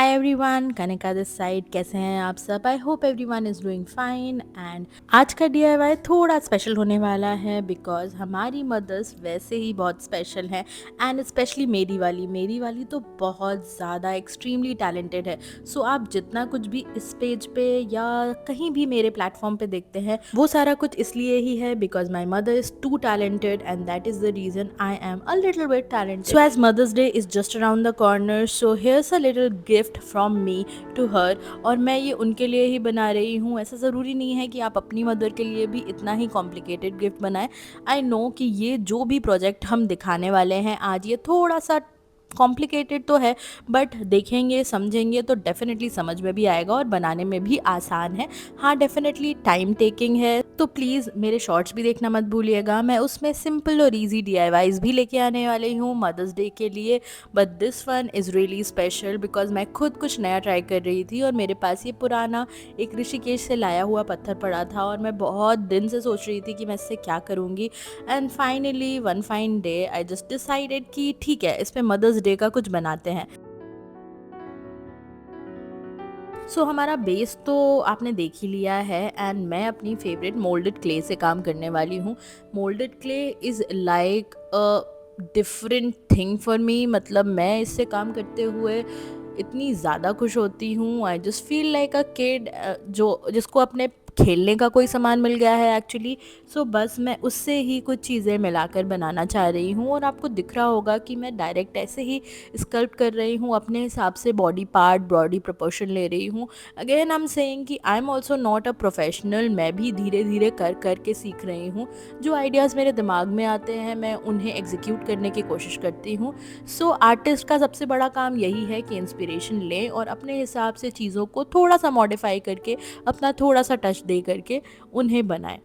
Hi everyone, Kanika this side. कैसे हैं आप सब? I hope everyone is doing fine. And आज का डीआईवाई थोड़ा स्पेशल होने वाला है बिकॉज हमारी मदर्स वैसे ही बहुत स्पेशल हैं एंड स्पेशली मेरी वाली तो बहुत ज़्यादा एक्सट्रीमली टैलेंटेड है। सो आप जितना कुछ भी इस पेज पे या कहीं भी मेरे प्लेटफॉर्म पे देखते हैं वो सारा कुछ इसलिए ही है because my mother is too talented and that is the reason I am a little bit talented. So as mother's day is just around the corner, so here's a little gift from me to her. और मैं ये उनके लिए ही बना रही हूँ। ऐसा ज़रूरी नहीं है कि आप अपनी मदर के लिए भी इतना ही कॉम्प्लिकेटेड गिफ्ट बनाएं। आई नो कि ये जो भी प्रोजेक्ट हम दिखाने वाले हैं आज, ये थोड़ा सा कॉम्प्लिकेटेड तो है, बट देखेंगे समझेंगे तो डेफिनेटली समझ में भी आएगा और बनाने में भी आसान है। हाँ, डेफिनेटली टाइम टेकिंग है, तो प्लीज़ मेरे शॉर्ट्स भी देखना मत भूलिएगा। मैं उसमें सिंपल और इजी डीआईवाईज भी लेके आने वाली हूँ मदर्स डे के लिए। But this one is really special because मैं खुद कुछ नया ट्राई कर रही थी और मेरे पास ये पुराना एक ऋषिकेश से लाया हुआ पत्थर पड़ा था और मैं बहुत दिन से सोच रही थी कि मैं इससे क्या करूँगी। And finally one fine day I just decided कि ठीक है, इस पे मदर्स डे का कुछ बनाते हैं। सो हमारा बेस तो आपने देख ही लिया है एंड मैं अपनी फेवरेट मोल्डेड क्ले से काम करने वाली हूँ। Moulded clay is like a different thing for me. मतलब मैं इससे काम करते हुए इतनी ज़्यादा खुश होती हूँ। I just feel like a kid जो जिसको अपने खेलने का कोई सामान मिल गया है एक्चुअली। सो बस मैं उससे ही कुछ चीज़ें मिलाकर बनाना चाह रही हूँ और आपको दिख रहा होगा कि मैं डायरेक्ट ऐसे ही स्कल्प्ट कर रही हूँ, अपने हिसाब से बॉडी पार्ट बॉडी प्रोपोर्शन ले रही हूँ। अगेन आई एम सेइंग कि I am also not a professional. मैं भी धीरे धीरे कर कर के सीख रही हूँ। जो आइडियाज़ मेरे दिमाग में आते हैं मैं उन्हें एग्जीक्यूट करने की कोशिश करती हूँ। सो आर्टिस्ट का सबसे बड़ा काम यही है कि इंस्पिरेशन लें और अपने हिसाब से चीज़ों को थोड़ा सा मॉडिफाई करके, अपना थोड़ा सा टच दे करके उन्हें बनाएं।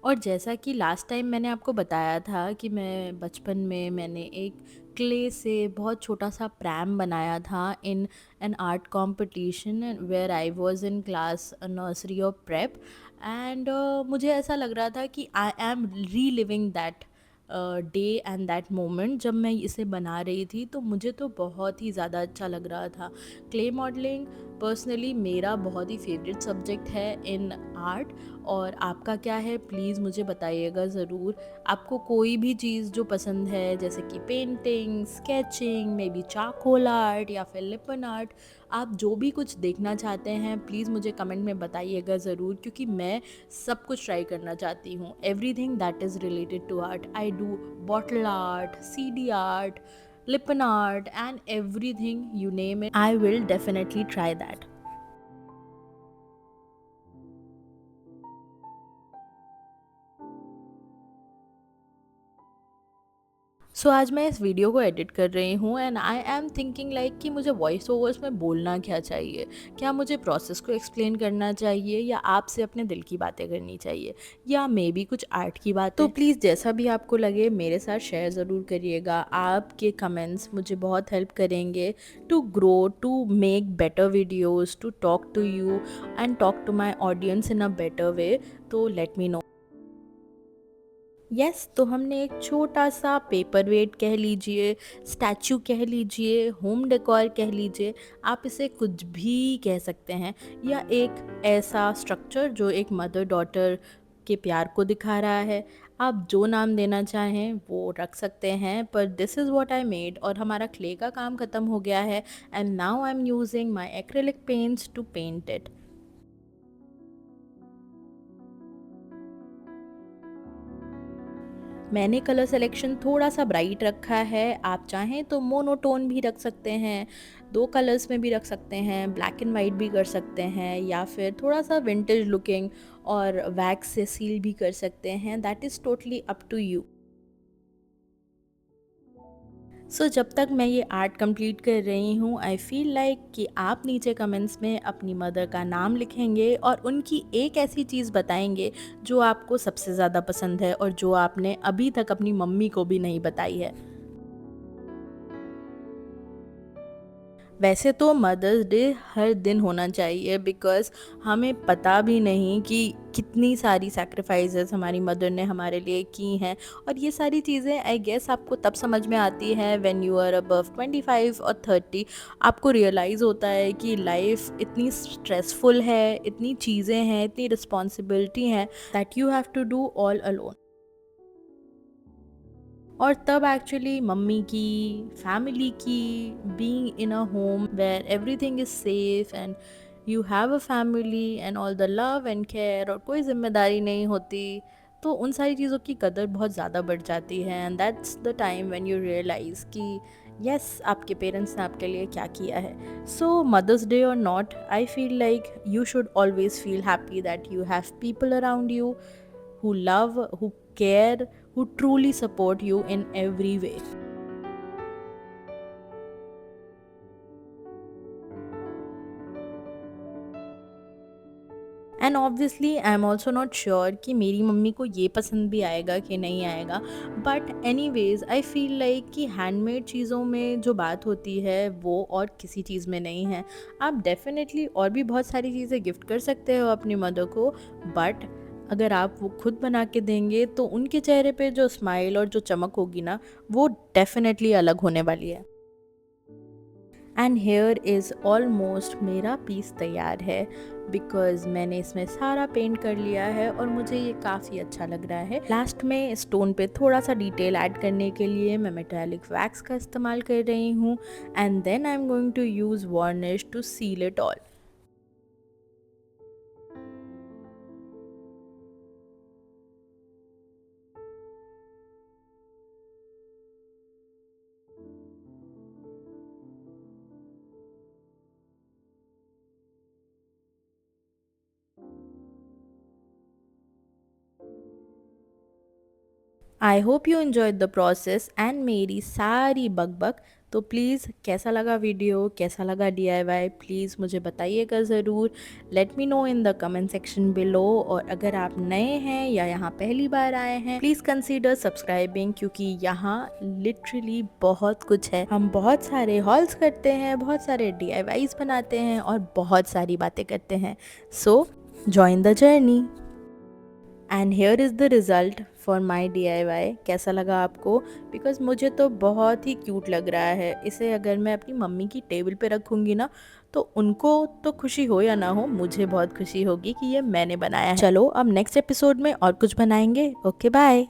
और जैसा कि लास्ट टाइम मैंने आपको बताया था कि मैं बचपन में मैंने एक क्ले से बहुत छोटा सा प्रैम बनाया था in an art competition where I was in class nursery और प्रेप। एंड मुझे ऐसा लग रहा था कि I am reliving that day and that moment. जब मैं इसे बना रही थी तो मुझे तो बहुत ही ज़्यादा अच्छा लग रहा था। क्ले मॉडलिंग पर्सनली मेरा बहुत ही फेवरेट सब्जेक्ट है इन आर्ट। और आपका क्या है प्लीज़ मुझे बताइएगा ज़रूर। आपको कोई भी चीज़ जो पसंद है जैसे कि painting, sketching, may be charcoal art या फिर लिपन आर्ट, आप जो भी कुछ देखना चाहते हैं प्लीज़ मुझे कमेंट में बताइएगा ज़रूर, क्योंकि मैं सब कुछ ट्राई करना चाहती हूँ। Everything that is related to art I do. Bottle art, CD art, lippan art and everything you name it, I will definitely try that. So आज मैं इस वीडियो को एडिट कर रही हूँ and I am thinking like कि मुझे voice overs में बोलना क्या चाहिए। क्या मुझे प्रोसेस को एक्सप्लेन करना चाहिए या आपसे अपने दिल की बातें करनी चाहिए या मे बी कुछ आर्ट की बात। तो प्लीज़ जैसा भी आपको लगे मेरे साथ शेयर ज़रूर करिएगा। आपके कमेंट्स मुझे बहुत हेल्प करेंगे to grow, to make better videos, to talk to you and talk to my audience in a better way. तो लेट मी नो। यस, तो हमने एक छोटा सा पेपर वेट कह लीजिए, स्टैचू कह लीजिए, होम डेकोर कह लीजिए, आप इसे कुछ भी कह सकते हैं, या एक ऐसा स्ट्रक्चर जो एक मदर डॉटर के प्यार को दिखा रहा है। आप जो नाम देना चाहें वो रख सकते हैं, पर this is what I made. और हमारा क्ले का काम ख़त्म हो गया है and now I am using my acrylic paints to paint it. मैंने कलर सिलेक्शन थोड़ा सा ब्राइट रखा है। आप चाहें तो मोनोटोन भी रख सकते हैं, दो कलर्स में भी रख सकते हैं, ब्लैक एंड वाइट भी कर सकते हैं, या फिर थोड़ा सा विंटेज लुकिंग और वैक्स से सील भी कर सकते हैं। That is totally up to you. So जब तक मैं ये आर्ट कंप्लीट कर रही हूँ आई फील लाइक कि आप नीचे कमेंट्स में अपनी मदर का नाम लिखेंगे और उनकी एक ऐसी चीज़ बताएंगे जो आपको सबसे ज़्यादा पसंद है और जो आपने अभी तक अपनी मम्मी को भी नहीं बताई है। वैसे तो मदर्स डे हर दिन होना चाहिए बिकॉज़ हमें पता भी नहीं कि कितनी सारी सैक्रिफाइसेस हमारी मदर ने हमारे लिए की हैं, और ये सारी चीज़ें आई गेस आपको तब समझ में आती है व्हेन यू आर अबव 25 और 30। आपको रियलाइज़ होता है कि लाइफ इतनी स्ट्रेसफुल है, इतनी चीज़ें हैं, इतनी रिस्पॉन्सिबिलिटी हैं that you have to do all alone. और तब एक्चुअली मम्मी की, फैमिली की, being in a home where everything is safe and you have a family and all the love and care, और कोई ज़िम्मेदारी नहीं होती, तो उन सारी चीज़ों की कदर बहुत ज़्यादा बढ़ जाती है। And that's the time when you realise कि यस, आपके पेरेंट्स ने आपके लिए क्या किया है। सो मदर्स डे और not, I feel like you should always feel happy that you have people around you who love, who care, who truly support you in every way. And obviously I am also not sure कि मेरी mummy को ये पसंद भी आएगा कि नहीं आएगा, but anyways I feel like कि हैंडमेड चीज़ों में जो बात होती है वो और किसी चीज़ में नहीं है। आप डेफिनेटली और भी बहुत सारी चीज़ें गिफ्ट कर सकते हो अपनी मदर को, बट अगर आप वो खुद बना के देंगे तो उनके चेहरे पे जो स्माइल और जो चमक होगी ना, वो डेफिनेटली अलग होने वाली है। एंड हेयर इज़ ऑलमोस्ट मेरा पीस तैयार है बिकॉज़ मैंने इसमें सारा पेंट कर लिया है और मुझे ये काफ़ी अच्छा लग रहा है। लास्ट में स्टोन पे थोड़ा सा डिटेल ऐड करने के लिए मैं मेटालिक वैक्स का इस्तेमाल कर रही हूँ, and then I am going to use varnish to seal it all. I hope you enjoyed the process and मेरी सारी बकबक। तो प्लीज़ कैसा लगा वीडियो, कैसा लगा DIY, प्लीज़ मुझे बताइएगा ज़रूर। Let me know in the comment section below. और अगर आप नए हैं या यहाँ पहली बार आए हैं, प्लीज़ कंसीडर सब्सक्राइबिंग, क्योंकि यहाँ लिटरली बहुत कुछ है। हम बहुत सारे हॉल्स करते हैं, बहुत सारे DIYs बनाते हैं और बहुत सारी बातें करते हैं। So join the journey. And here is the result for my DIY। कैसा लगा आपको? बिकॉज़ मुझे तो बहुत ही क्यूट लग रहा है। इसे अगर मैं अपनी मम्मी की टेबल पे रखूँगी ना, तो उनको तो खुशी हो या ना हो, मुझे बहुत खुशी होगी कि ये मैंने बनाया है। चलो अब नेक्स्ट एपिसोड में और कुछ बनाएंगे। Okay bye.